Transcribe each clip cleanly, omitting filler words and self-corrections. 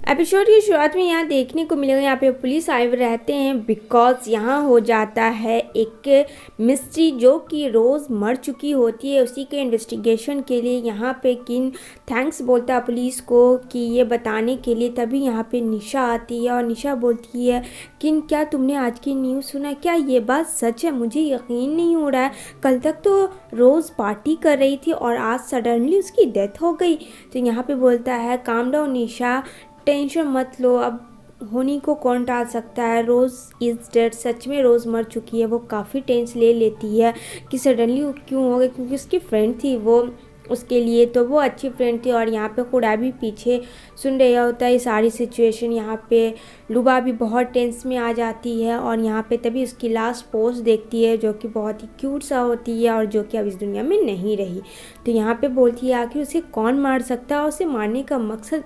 Episode की शुरुआत में यहाँ देखने को मिलेगा, यहाँ पे पुलिस आए हुए रहते हैं बिकॉज यहाँ हो जाता है एक मिस्ट्री जो कि रोज़ मर चुकी होती है। उसी के इन्वेस्टिगेशन के लिए यहाँ पे किन थैंक्स बोलता है पुलिस को कि ये बताने के लिए। तभी यहाँ पे निशा आती है और निशा बोलती है किन क्या तुमने आज की न्यूज़ सुना, क्या ये बात सच है? मुझे यकीन नहीं हो रहा है। कल तक तो रोज़ पार्टी कर रही थी और आज सडनली उसकी डेथ हो गई। तो यहाँ पे बोलता है काम डाउन निशा, टेंशन मत लो, अब होनी को कौन टाल सकता है। रोज़ इज़ डेड, सच में रोज़ मर चुकी है। वो काफ़ी टेंशन ले लेती है कि सडनली क्यों हो गया, क्योंकि उसकी फ्रेंड थी वो उसके लिए, तो वो अच्छी फ्रेंड थी। और यहाँ पे खुदा भी पीछे सुन रहा होता है ये सारी सिचुएशन। यहाँ पे लुबा भी बहुत टेंस में आ जाती है और यहाँ पे तभी उसकी लास्ट पोस्ट देखती है जो कि बहुत ही क्यूट सा होती है और जो कि अब इस दुनिया में नहीं रही। तो यहाँ पे बोलती है आखिर उसे कौन मार सकता है और उसे मारने का मकसद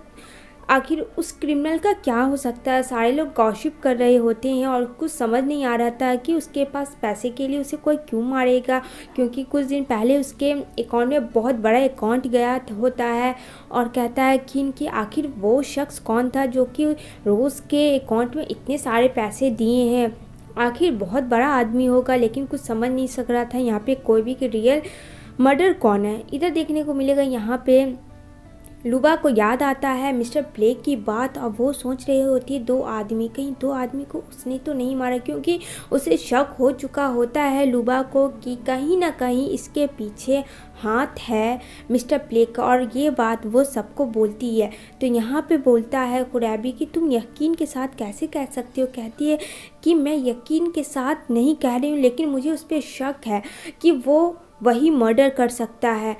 आखिर उस क्रिमिनल का क्या हो सकता है। सारे लोग गॉसिप कर रहे होते हैं और कुछ समझ नहीं आ रहा था कि उसके पास पैसे के लिए उसे कोई क्यों मारेगा, क्योंकि कुछ दिन पहले उसके अकाउंट में बहुत बड़ा अकाउंट गया होता है। और कहता है कि आखिर वो शख्स कौन था जो कि रोज़ के अकाउंट में इतने सारे पैसे दिए हैं। आखिर बहुत बड़ा आदमी होगा, लेकिन कुछ समझ नहीं सक रहा था यहाँ पे कोई भी कि रियल मर्डर कौन है। इधर देखने को मिलेगा यहाँ पे लुबा को याद आता है मिस्टर ब्लेक की बात। अब वो सोच रही होती है कहीं दो आदमी को उसने तो नहीं मारा, क्योंकि उसे शक हो चुका होता है लुबा को कि कहीं ना कहीं इसके पीछे हाथ है मिस्टर ब्लेक का। और ये बात वो सबको बोलती है। तो यहाँ पे बोलता है कुरैबी कि तुम यकीन के साथ कैसे कह सकती हो। कहती है कि मैं यकीन के साथ नहीं कह रही हूँ, लेकिन मुझे उस पर शक है कि वो वही मर्डर कर सकता है,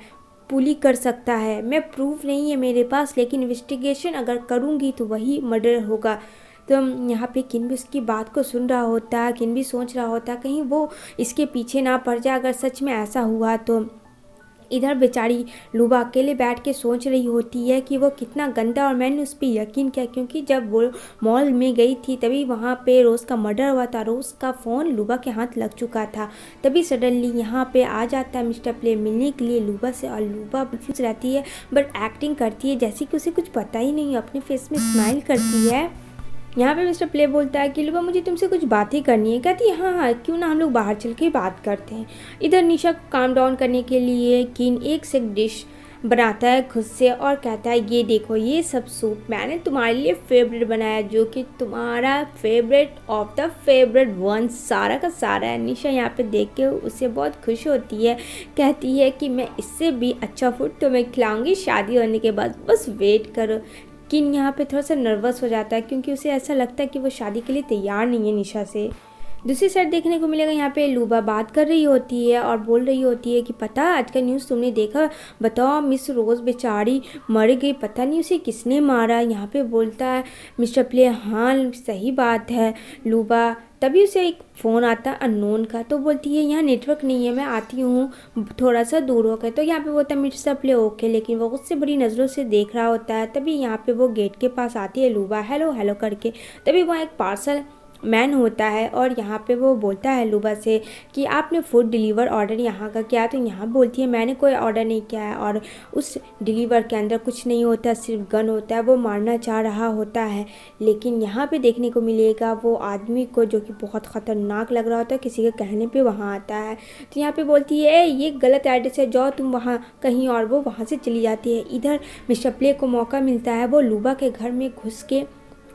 पुली कर सकता है। मैं प्रूफ नहीं है मेरे पास, लेकिन इन्वेस्टिगेशन अगर करूँगी तो वही मर्डर होगा। तो यहाँ पे किन भी उसकी बात को सुन रहा होता है, किन भी सोच रहा होता है कहीं वो इसके पीछे ना पड़ जाए अगर सच में ऐसा हुआ तो। इधर बेचारी लुबा अकेले बैठ के सोच रही होती है कि वो कितना गंदा, और मैंने उस पर यकीन किया क्योंकि जब वो मॉल में गई थी तभी वहाँ पे रोज़ का मर्डर हुआ था। रोज़ का फ़ोन लुबा के हाथ लग चुका था। तभी सडनली यहाँ पे आ जाता है मिस्टर प्ले मिलने के लिए लुबा से, और लुबा कंफ्यूज रहती है बट एक्टिंग करती है जैसे कि उसे कुछ पता ही नहीं, अपने फेस में स्माइल करती है। यहाँ पे मिस्टर प्ले बोलता है कि लुबा मुझे तुमसे कुछ बातें करनी है। कहती है हाँ क्यों ना, हम लोग बाहर चल के बात करते हैं। इधर निशा काम डाउन करने के लिए किन एक से डिश बनाता है खुद से और कहता है ये देखो ये सब सूप मैंने तुम्हारे लिए फेवरेट बनाया, जो कि तुम्हारा favourite of the favourite one सारा का सारा है। निशा यहाँ पे देख के उसे बहुत खुश होती है, कहती है कि मैं इससे भी अच्छा फूड तुम्हें खिलाऊंगी शादी होने के बाद, बस वेट करो। किन यहाँ पे थोड़ा सा नर्वस हो जाता है क्योंकि उसे ऐसा लगता है कि वो शादी के लिए तैयार नहीं है निशा से। दूसरी साइड देखने को मिलेगा यहाँ पे लुबा बात कर रही होती है और बोल रही होती है कि पता आज का न्यूज़ तुमने देखा, बताओ मिस रोज़ बेचारी मर गई, पता नहीं उसे किसने मारा। यहाँ पे बोलता है मिस्टर प्ले हाँ सही बात है लुबा। तभी उसे एक फ़ोन आता है अननोन का, तो बोलती है यहाँ नेटवर्क नहीं है, मैं आती हूँ थोड़ा सा दूर होकर। तो यहाँ पे बोलता है मिस्टर प्ले ओके, लेकिन वो उससे बड़ी नज़रों से देख रहा होता है। तभी यहाँ पे वो गेट के पास आती है लुबा हेलो हेलो करके। तभी वहाँ एक पार्सल मैन होता है और यहाँ पे वो बोलता है लुबा से कि आपने फूड डिलीवर ऑर्डर यहाँ का किया। तो यहाँ बोलती है मैंने कोई ऑर्डर नहीं किया है, और उस डिलीवर के अंदर कुछ नहीं होता, सिर्फ गन होता है। वो मारना चाह रहा होता है, लेकिन यहाँ पे देखने को मिलेगा वो आदमी को जो कि बहुत ख़तरनाक लग रहा होता है किसी के कहने पे वहाँ आता है। तो यहाँ पे बोलती है ये गलत एड्रेस है, जाओ तुम वहाँ कहीं, और वो वहाँ से चली जाती है। इधर मिस्टर प्ले को मौका मिलता है, वो लुबा के घर में घुस के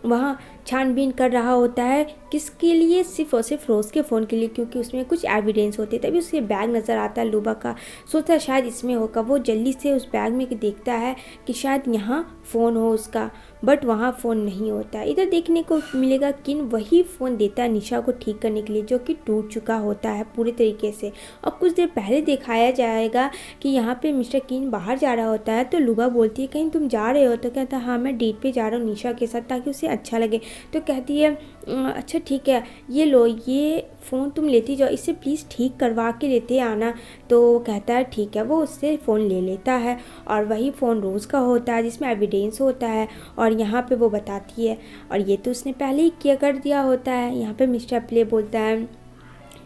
वहाँ छानबीन कर रहा होता है किसके लिए, सिर्फ और सिर्फ रोज़ के फ़ोन के लिए, क्योंकि उसमें कुछ एविडेंस होते। तभी उसके बैग नज़र आता है लुबा का, सोचता है शायद इसमें होगा। वो जल्दी से उस बैग में देखता है कि शायद यहाँ फ़ोन हो उसका, बट वहाँ फ़ोन नहीं होता। इधर देखने को मिलेगा किन वही फ़ोन देता है निशा को ठीक करने के लिए जो कि टूट चुका होता है पूरे तरीके से। और कुछ देर पहले दिखाया जाएगा कि यहाँ पे मिस्टर किन बाहर जा रहा होता है। तो लुबा बोलती है कहीं तुम जा रहे हो, तो कहता है हाँ मैं डेट पे जा रहा हूँ निशा के साथ, ताकि उसे अच्छा लगे। तो कहती है अच्छा ठीक है ये लो ये फ़ोन तुम लेती जाओ, इसे प्लीज़ ठीक करवा के लेते आना। तो वो कहता है ठीक है, वो उससे फ़ोन ले लेता है और वही फ़ोन रोज़ का होता है जिसमें एविडेंस होता है। और यहाँ पे वो बताती है और ये तो उसने पहले ही किया कर दिया होता है। यहाँ पे मिस्टर प्ले बोलता है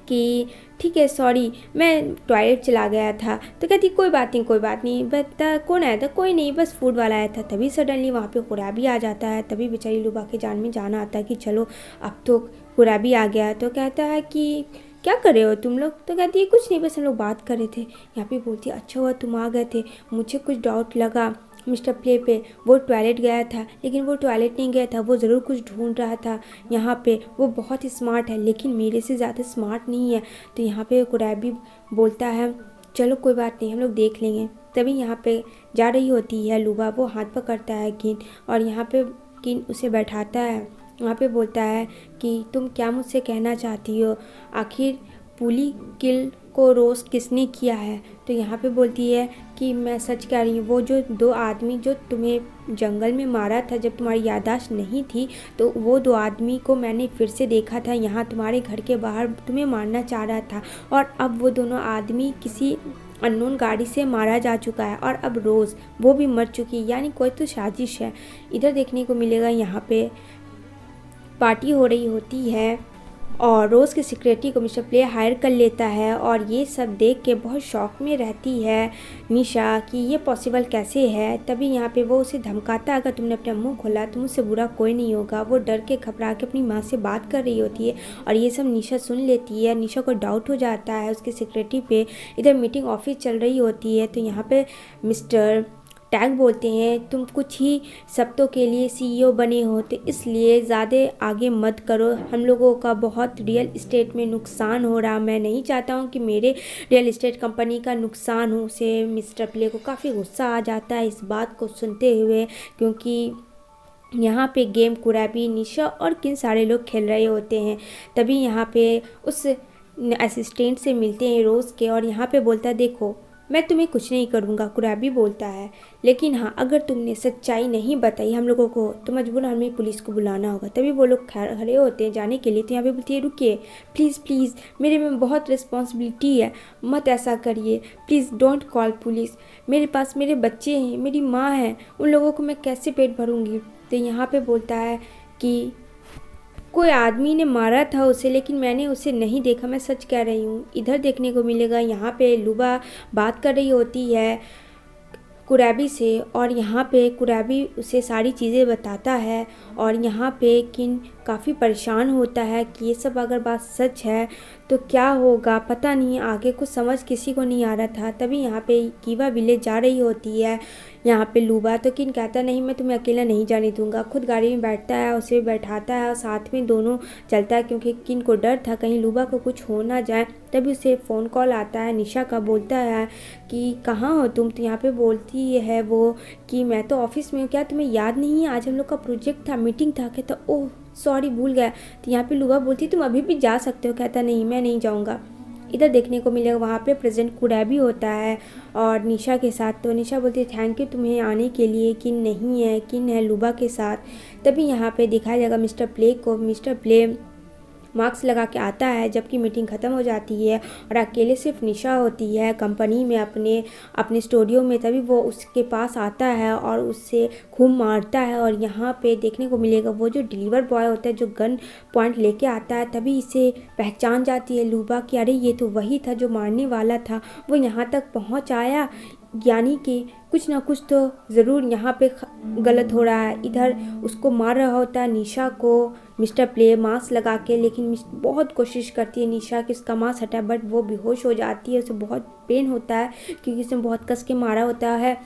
कि ठीक है सॉरी मैं टॉयलेट चला गया था। तो कहती कोई बात नहीं बता कौन आया था, कोई नहीं बस फूड वाला आया था। तभी सडनली वहाँ पे कुरैबी आ जाता है। तभी बेचारी लुबा के जान में जान आता है कि चलो अब तो कुरैबी आ गया। तो कहता है कि क्या कर रहे हो तुम लोग। तो कहती है कुछ नहीं बस हम लोग बात कर रहे थे। यहाँ पे बोलती है अच्छा हुआ तुम आ गए थे, मुझे कुछ डाउट लगा मिस्टर प्ले पे। वो टॉयलेट गया था लेकिन वो टॉयलेट नहीं गया था, वो ज़रूर कुछ ढूंढ रहा था यहाँ पे। वो बहुत ही स्मार्ट है लेकिन मेरे से ज़्यादा स्मार्ट नहीं है। तो यहाँ पे कुरैबी बोलता है चलो कोई बात नहीं हम लोग देख लेंगे। तभी यहाँ पे जा रही होती है लुबा, वो हाथ पकड़ता है किन और यहाँ पे किन उसे बैठाता है। वहाँ पे बोलता है कि तुम क्या मुझसे कहना चाहती हो, आखिर पुली किल को रोस्ट किसने किया है। तो यहाँ पे बोलती है कि मैं सच कह रही हूँ, वो जो 2 आदमी जो तुम्हें जंगल में मारा था जब तुम्हारी याददाश्त नहीं थी, तो वो 2 आदमी को मैंने फिर से देखा था यहाँ तुम्हारे घर के बाहर, तुम्हें मारना चाह रहा था। और अब वो दोनों आदमी किसी अननोन गाड़ी से मारा जा चुका है और अब रोज़ वो भी मर चुकी है, यानी कोई तो साजिश है। इधर देखने को मिलेगा यहाँ पे पार्टी हो रही होती है और रोज़ की सिक्योरिटी को मिस्टर प्ले हायर कर लेता है। और ये सब देख के बहुत शौक में रहती है निशा कि ये पॉसिबल कैसे है। तभी यहाँ पे वो उसे धमकाता है अगर तुमने अपना मुंह खोला तो मुझसे बुरा कोई नहीं होगा। वो डर के घबरा के अपनी माँ से बात कर रही होती है और ये सब निशा सुन लेती है। निशा को डाउट हो जाता है उसकी सिक्योरिटी पे। इधर मीटिंग ऑफिस चल रही होती है तो यहाँ पे मिस्टर टैग बोलते हैं तुम कुछ ही सप्ताहों के लिए सीईओ बने हो तो इसलिए ज़्यादा आगे मत करो, हम लोगों का बहुत रियल इस्टेट में नुकसान हो रहा, मैं नहीं चाहता हूँ कि मेरे रियल इस्टेट कंपनी का नुकसान हो। उसे मिस्टर प्ले को काफ़ी गुस्सा आ जाता है इस बात को सुनते हुए, क्योंकि यहाँ पे गेम कुरैबी निशा और किन सारे लोग खेल रहे होते हैं। तभी यहाँ पे उस असिस्टेंट से मिलते हैं रोज़ के और यहाँ पे बोलता है देखो मैं तुम्हें कुछ नहीं करूँगा। कुरैबी बोलता है लेकिन हाँ अगर तुमने सच्चाई नहीं बताई हम लोगों को तो मजबूरन हमें पुलिस को बुलाना होगा। तभी वो लोग खड़े होते हैं जाने के लिए। तो यहाँ पे बोलती है रुकिए प्लीज़ मेरे में बहुत रिस्पॉन्सिबिलिटी है, मत ऐसा करिए प्लीज़, डोंट कॉल पुलिस। मेरे पास मेरे बच्चे हैं, मेरी माँ है, उन लोगों को मैं कैसे पेट भरूँगी। तो यहाँ पे बोलता है कि कोई आदमी ने मारा था उसे लेकिन मैंने उसे नहीं देखा, मैं सच कह रही हूँ। इधर देखने को मिलेगा यहाँ पे लुबा बात कर रही होती है कुरैबी से और यहाँ पे कुरैबी उसे सारी चीज़ें बताता है और यहाँ पे किन काफ़ी परेशान होता है कि ये सब अगर बात सच है तो क्या होगा, पता नहीं, आगे कुछ समझ किसी को नहीं आ रहा था। तभी यहाँ पे कीवा विलेज जा रही होती है यहाँ पे लुबा। तो किन कहता नहीं मैं तुम्हें अकेला नहीं जाने दूंगा। खुद गाड़ी में बैठता है, उसे बैठाता है और साथ में दोनों चलता है क्योंकि किन को डर था कहीं लुबा को कुछ हो ना जाए। तभी उसे फ़ोन कॉल आता है निशा का, बोलता है कि कहाँ हो तुम। तो यहाँ पे बोलती है वो कि मैं तो ऑफिस में हूँ, क्या तुम्हें याद नहीं है आज हम लोग का प्रोजेक्ट था, मीटिंग था। कहता ओह सॉरी भूल गया। तो यहाँ पे लुबा बोलती तुम अभी भी जा सकते हो। कहता नहीं मैं नहीं जाऊँगा। इधर देखने को मिलेगा वहाँ पे प्रेजेंट कुरैबी होता है और निशा के साथ। तो निशा बोलती है थैंक यू तुम्हें आने के लिए। किन नहीं है, किन है लुबा के साथ। तभी यहाँ पे दिखाया जाएगा मिस्टर प्ले को। मिस्टर प्ले मास्क लगा के आता है जबकि मीटिंग ख़त्म हो जाती है और अकेले सिर्फ निशा होती है कंपनी में अपने स्टूडियो में। तभी वो उसके पास आता है और उससे खूब मारता है। और यहाँ पे देखने को मिलेगा वो जो डिलीवर बॉय होता है जो गन पॉइंट लेके आता है, तभी इसे पहचान जाती है लुबा कि अरे ये तो वही था जो मारने वाला था, वो यहाँ तक पहुँच आया, यानी कि कुछ ना कुछ तो ज़रूर यहाँ पे गलत हो रहा है। इधर उसको मार रहा होता है निशा को मिस्टर प्ले मास्क लगा के, लेकिन बहुत कोशिश करती है निशा कि उसका मास्क हटाए बट वो बेहोश हो जाती है। उसे बहुत पेन होता है क्योंकि उसने बहुत कस के मारा होता है।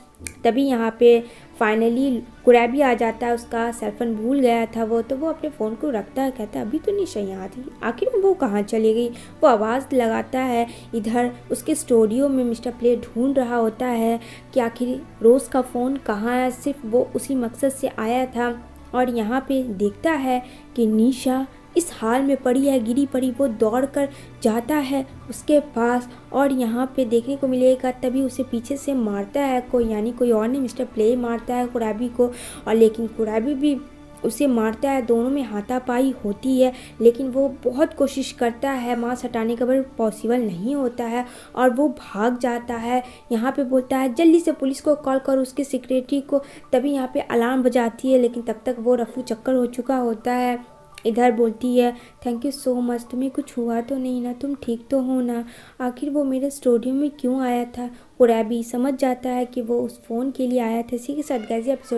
तभी यहाँ पे फाइनली कुरैबी आ जाता है, उसका सेलफोन भूल गया था वो, तो वो अपने फ़ोन को रखता है। कहता है अभी तो निशा यहाँ थी, आखिर वो कहाँ चली गई। वो आवाज़ लगाता है। इधर उसके स्टूडियो में मिस्टर प्ले ढूंढ रहा होता है कि आखिर रोज़ का फ़ोन कहाँ है, सिर्फ वो उसी मकसद से आया था। और यहाँ पे देखता है कि निशा इस हाल में पड़ी है, गिरी पड़ी। वो दौड़ कर जाता है उसके पास और यहाँ पे देखने को मिलेगा तभी उसे पीछे से मारता है कोई, यानी कोई और नहीं, मिस्टर प्ले मारता है कुरैबी को। और लेकिन कुरैबी भी उसे मारता है, दोनों में हाथापाई होती है। लेकिन वो बहुत कोशिश करता है मास्क हटाने का पर पॉसिबल नहीं होता है और वो भाग जाता है। यहाँ पे बोलता है जल्दी से पुलिस को कॉल करो, उसके सिक्योरिटी को। तभी यहाँ पे अलार्म बजाती है लेकिन तब तक वो रफू चक्कर हो चुका होता है इधर बोलती है थैंक यू सो मच, तुम्हें कुछ हुआ तो नहीं ना, तुम ठीक तो हो ना, आखिर वो मेरे स्टूडियो में क्यों आया था। और अभी समझ जाता है कि वो उस फ़ोन के लिए आया था। इसी के साथ गाइस एपिसोड